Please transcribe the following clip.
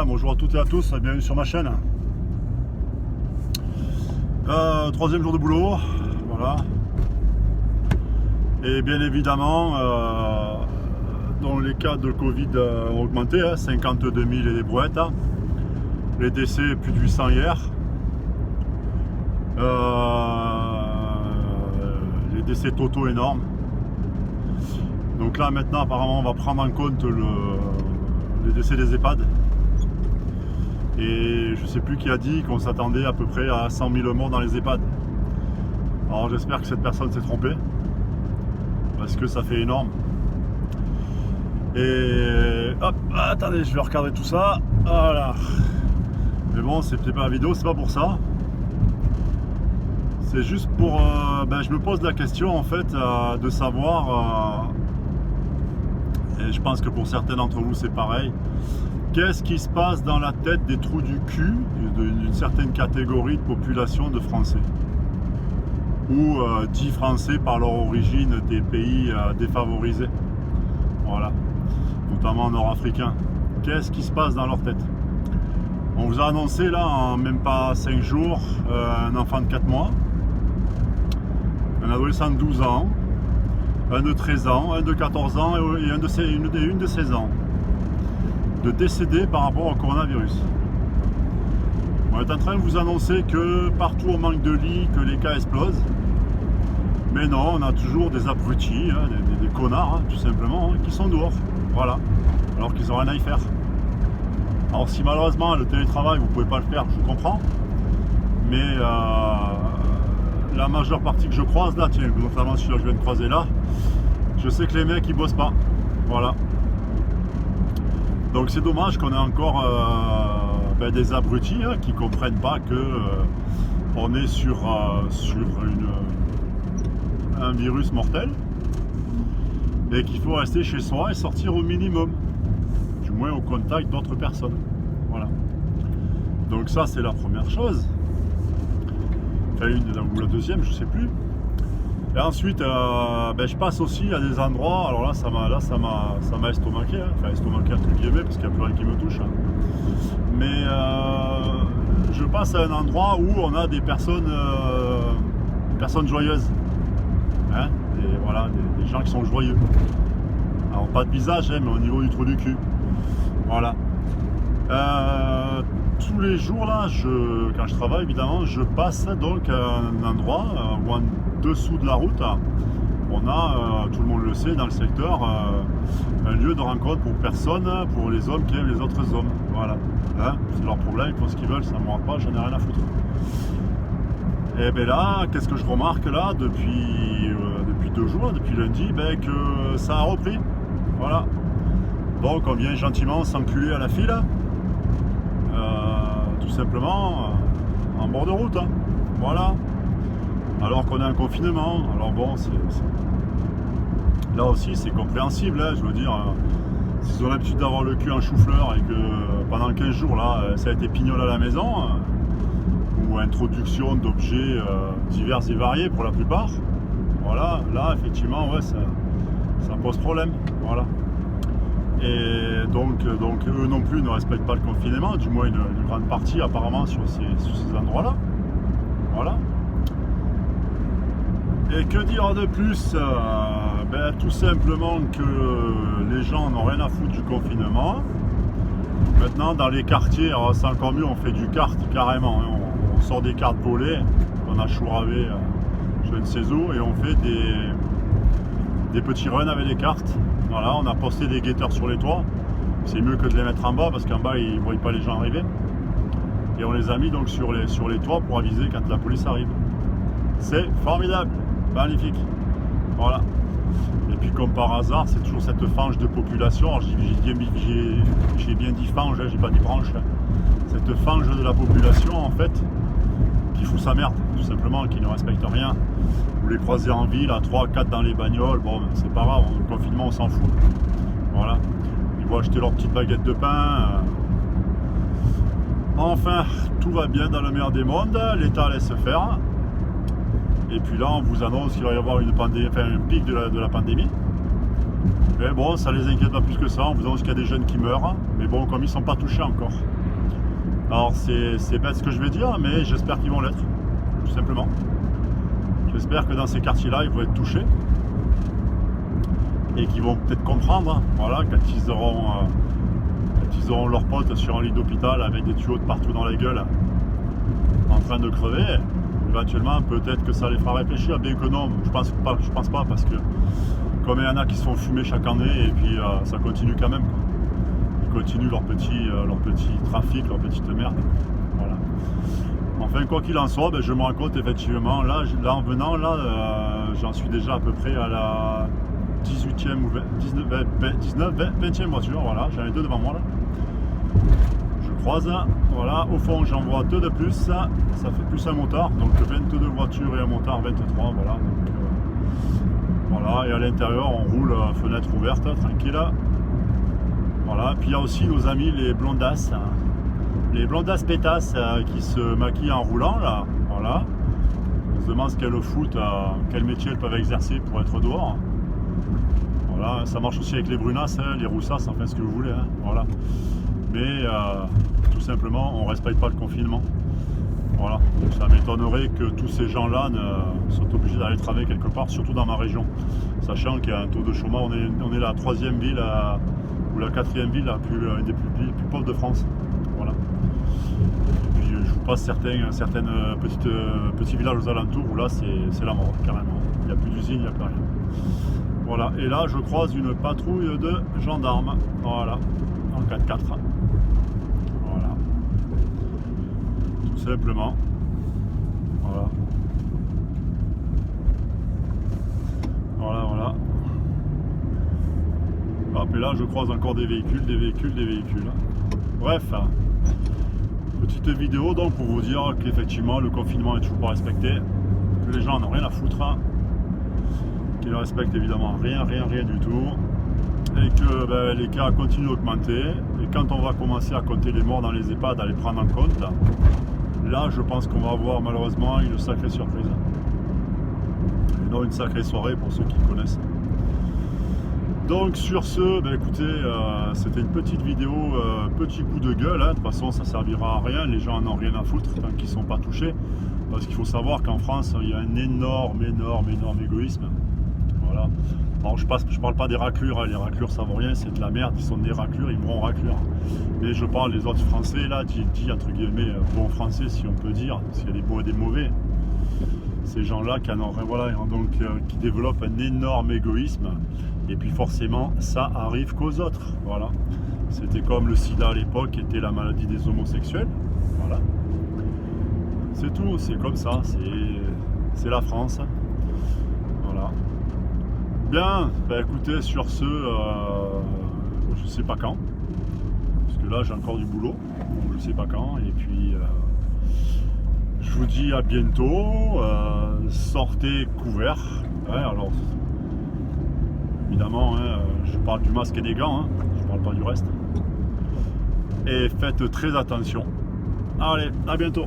Bonjour à toutes et à tous, bienvenue sur ma chaîne. Troisième jour de boulot, voilà. Et bien évidemment, dont les cas de Covid ont augmenté, 52 000 et des brouettes. Les décès, plus de 800 hier. Les décès totaux énormes. Donc là maintenant apparemment on va prendre en compte les décès des EHPAD. Et je sais plus qui a dit qu'on s'attendait à peu près à 100 000 morts dans les EHPAD. Alors j'espère que cette personne s'est trompée, parce que ça fait énorme. Et hop, attendez, je vais recadrer tout ça. Voilà. Mais bon, c'est peut-être pas la vidéo, c'est pas pour ça. C'est juste pour... je me pose la question en fait de savoir, et je pense que pour certains d'entre vous c'est pareil, qu'est-ce qui se passe dans la tête des trous du cul d'une certaine catégorie de population de Français, ou dits Français par leur origine des pays défavorisés, voilà, notamment nord-africains. Qu'est-ce qui se passe dans leur tête? On vous a annoncé là en même pas 5 jours un enfant de 4 mois, un adolescent de 12 ans, un de 13 ans, un de 14 ans et une de 16 ans de décédés par rapport au coronavirus. On est en train de vous annoncer que partout on manque de lits, que les cas explosent. Mais non, on a toujours des abrutis, des connards, tout simplement, qui sont dehors. Voilà. Alors qu'ils n'ont rien à y faire. Alors si malheureusement le télétravail vous pouvez pas le faire, je comprends. Mais la majeure partie que je croise là, tiens, notamment celui que je viens de croiser là, je sais que les mecs ils bossent pas. Voilà. Donc c'est dommage qu'on ait encore des abrutis qui ne comprennent pas que on est sur un virus mortel et qu'il faut rester chez soi et sortir au minimum, du moins au contact d'autres personnes. Voilà. Donc ça c'est la première chose. Enfin ou la deuxième, je sais plus. Et ensuite, je passe aussi à des endroits, alors là ça m'a estomaqué, enfin estomaqué entre guillemets, parce qu'il n'y a plus rien qui me touche. Mais je passe à un endroit où on a des personnes joyeuses. Et voilà, des gens qui sont joyeux. Alors pas de visage, mais au niveau du trou du cul. Voilà. Tous les jours là, quand je travaille évidemment, je passe donc à un endroit où en dessous de la route, on a, tout le monde le sait dans le secteur, un lieu de rencontre pour personnes, pour les hommes qui aiment les autres hommes. Voilà. C'est leur problème, ils font ce qu'ils veulent, ça ne me regarde pas, j'en ai rien à foutre. Et bien là, qu'est-ce que je remarque là depuis 2 jours, depuis lundi, que ça a repris. Voilà. Donc on vient gentiment s'enculer à la file. Tout simplement en bord de route, voilà, alors qu'on est en confinement. Alors bon, là aussi c'est compréhensible, je veux dire, s'ils ont l'habitude d'avoir le cul en chou-fleur et que pendant 15 jours là ça a été pignol à la maison, ou introduction d'objets divers et variés pour la plupart, voilà, là effectivement ouais, ça pose problème, voilà. Et donc eux non plus ne respectent pas le confinement, du moins une grande partie apparemment sur ces endroits-là. Voilà. Et que dire de plus? Tout simplement que les gens n'ont rien à foutre du confinement. Maintenant dans les quartiers, alors c'est encore mieux, on fait du kart carrément. On sort des cartes volées, on a chouravé je ne sais où, et on fait des petits runs avec les cartes. Voilà, on a posté des guetteurs sur les toits. C'est mieux que de les mettre en bas, parce qu'en bas ils ne voient pas les gens arriver. Et on les a mis donc sur les toits pour aviser quand la police arrive. C'est formidable, magnifique. Voilà. Et puis comme par hasard, c'est toujours cette fange de population. Alors, j'ai bien dit fange, j'ai pas dit branche. Cette fange de la population en fait, qui fout sa merde, tout simplement, qui ne respecte rien. Vous les croisez en ville, à 3-4 dans les bagnoles, bon c'est pas grave, le confinement on s'en fout. Voilà. Ils vont acheter leur petite baguette de pain. Enfin, tout va bien dans le meilleur des mondes, l'État laisse faire. Et puis là on vous annonce qu'il va y avoir une pandémie, enfin un pic de la pandémie. Mais bon, ça les inquiète pas plus que ça, en faisant qu'il y a des jeunes qui meurent. Mais bon, comme ils sont pas touchés encore. Alors c'est bête ce que je vais dire, mais j'espère qu'ils vont l'être, tout simplement. J'espère que dans ces quartiers-là, ils vont être touchés. Et qu'ils vont peut-être comprendre, voilà, quand ils auront leurs potes sur un lit d'hôpital avec des tuyaux de partout dans la gueule, en train de crever, éventuellement peut-être que ça les fera réfléchir, bien que non, je pense pas, parce que comme il y en a qui se font fumer chaque année, et puis ça continue quand même, quoi. Ils continuent leur petit trafic, leur petite merde. Voilà. Enfin, quoi qu'il en soit, ben, je me rends compte effectivement, là en venant, j'en suis déjà à peu près à la 18e ou 20e voiture, voilà, j'en ai deux devant moi là. Je croise, voilà, au fond j'en vois deux de plus, ça fait plus un motard, donc 22 voitures et un motard, 23, voilà. Donc, voilà, et à l'intérieur on roule fenêtre ouverte, tranquille. Voilà, puis il y a aussi nos amis les blondasses pétasses qui se maquillent en roulant là, voilà. On se demande ce qu'elles foutent, quel métier elles peuvent exercer pour être dehors. Voilà, ça marche aussi avec les brunasses, hein, les roussasses, enfin ce que vous voulez, hein, voilà. Mais tout simplement, on ne respecte pas le confinement. Voilà, donc ça m'étonnerait que tous ces gens-là soient obligés d'aller travailler quelque part, surtout dans ma région. Sachant qu'il y a un taux de chômage, on est la 3e ville ou la 4e ville une des plus pauvres de France. Voilà. Et puis je vous passe certains petits villages aux alentours où là c'est la mort, carrément. Il n'y a plus d'usine, il n'y a plus rien. Voilà, et là je croise une patrouille de gendarmes, voilà, en 4x4. Voilà. Tout simplement. Voilà. Voilà. Hop, et là je croise encore des véhicules. Bref, petite vidéo donc pour vous dire qu'effectivement le confinement est toujours pas respecté, que les gens n'ont rien à foutre, qu'ils ne respectent évidemment rien du tout, et que les cas continuent d'augmenter, et quand on va commencer à compter les morts dans les EHPAD, à les prendre en compte, là je pense qu'on va avoir malheureusement une sacrée surprise. Et non, une sacrée soirée pour ceux qui connaissent. Donc sur ce, écoutez, c'était une petite vidéo, petit coup de gueule, hein. De toute façon ça servira à rien, les gens n'en ont rien à foutre tant qu'ils ne sont pas touchés, parce qu'il faut savoir qu'en France il y a un énorme égoïsme. Voilà. Alors je parle pas des raclures, hein. Les raclures ça vaut rien, c'est de la merde, ils sont des raclures, ils mourront raclures. Mais je parle des autres français là, dit entre guillemets bons français si on peut dire, parce qu'il y a des bons et des mauvais. Ces gens-là qui développent un énorme égoïsme, et puis forcément ça arrive qu'aux autres. Voilà. C'était comme le sida à l'époque, qui était la maladie des homosexuels. Voilà. C'est tout, c'est comme ça, c'est la France. Voilà. Bien, écoutez, sur ce, je sais pas quand, parce que là j'ai encore du boulot, donc je sais pas quand, et puis je vous dis à bientôt, sortez couverts, ouais, alors évidemment, hein, je parle du masque et des gants, hein, je parle pas du reste, et faites très attention. Allez, à bientôt.